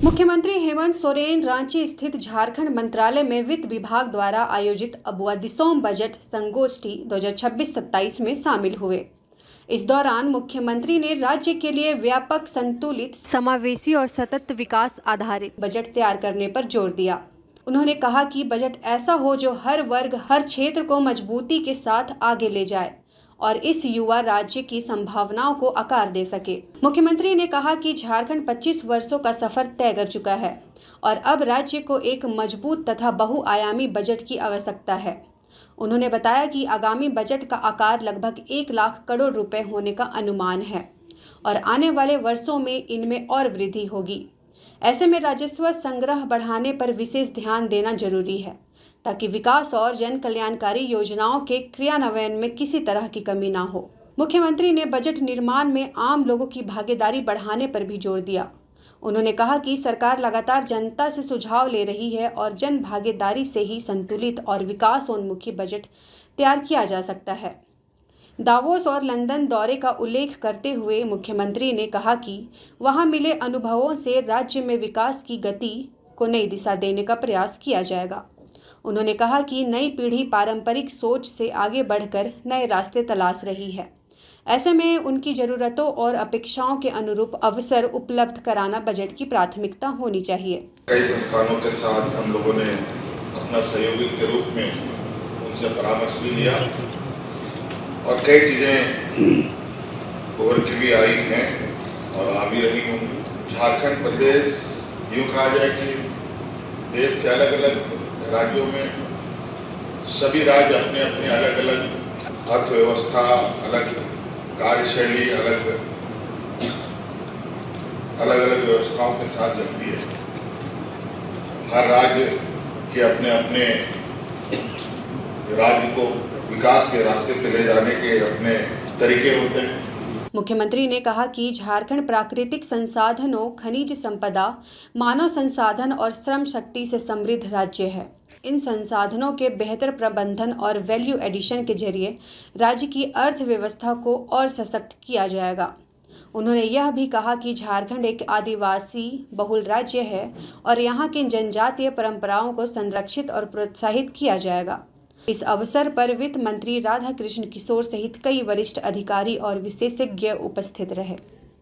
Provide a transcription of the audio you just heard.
मुख्यमंत्री हेमंत सोरेन रांची स्थित झारखंड मंत्रालय में वित्त विभाग द्वारा आयोजित अबुआ दिसोम बजट संगोष्ठी 2026-27 में शामिल हुए। इस दौरान मुख्यमंत्री ने राज्य के लिए व्यापक, संतुलित, समावेशी और सतत विकास आधारित बजट तैयार करने पर जोर दिया। उन्होंने कहा कि बजट ऐसा हो जो हर वर्ग, हर क्षेत्र को मजबूती के साथ आगे ले जाए और इस युवा राज्य की संभावनाओं को आकार दे सके। मुख्यमंत्री ने कहा कि झारखंड 25 वर्षों का सफर तय कर चुका है और अब राज्य को एक मजबूत तथा बहुआयामी बजट की आवश्यकता है। उन्होंने बताया कि आगामी बजट का आकार लगभग 1 लाख करोड़ रुपए होने का अनुमान है और आने वाले वर्षों में इनमें और वृद्धि होगी। ऐसे में राजस्व संग्रह बढ़ाने पर विशेष ध्यान देना जरूरी है ताकि विकास और जन कल्याणकारी योजनाओं के क्रियान्वयन में किसी तरह की कमी ना हो। मुख्यमंत्री ने बजट निर्माण में आम लोगों की भागीदारी बढ़ाने पर भी जोर दिया। उन्होंने कहा कि सरकार लगातार जनता से सुझाव ले रही है और जन भागीदारी से ही संतुलित और विकासोन्मुखी बजट तैयार किया जा सकता है। दावोस और लंदन दौरे का उल्लेख करते हुए मुख्यमंत्री ने कहा कि वहां मिले अनुभवों से राज्य में विकास की गति को नई दिशा देने का प्रयास किया जाएगा। उन्होंने कहा कि नई पीढ़ी पारंपरिक सोच से आगे बढ़कर नए रास्ते तलाश रही है। ऐसे में उनकी जरूरतों और अपेक्षाओं के अनुरूप अवसर उपलब्ध कराना बजट की प्राथमिकता होनी चाहिए। कई संस्थानों के साथ हम लोगों ने अपना सहयोगी के रूप में उनसे परामर्श भी लिया और कई चीज़ें उभर के भी आई हैं और आ भी रही होंगी। झारखंड प्रदेश यूँ कहा जाए कि देश के अलग अलग राज्यों में सभी राज्य अपने अपने अलग अलग अर्थव्यवस्था, अलग कार्यशैली, अलग अलग व्यवस्थाओं के साथ चलती है। हर राज्य के अपने अपने राज्य को विकास के रास्ते पे ले जाने के अपने तरीके होते हैं। मुख्यमंत्री ने कहा कि झारखंड प्राकृतिक संसाधनों, खनिज संपदा, मानव संसाधन और श्रम शक्ति से समृद्ध राज्य है। इन संसाधनों के बेहतर प्रबंधन और वैल्यू एडिशन के जरिए राज्य की अर्थव्यवस्था को और सशक्त किया जाएगा। उन्होंने यह भी कहा कि झारखंड एक आदिवासी बहुल राज्य है और यहाँ की जनजातीय परंपराओं को संरक्षित और प्रोत्साहित किया जाएगा। इस अवसर पर वित्त मंत्री राधाकृष्ण किशोर सहित कई वरिष्ठ अधिकारी और विशेषज्ञ उपस्थित रहे।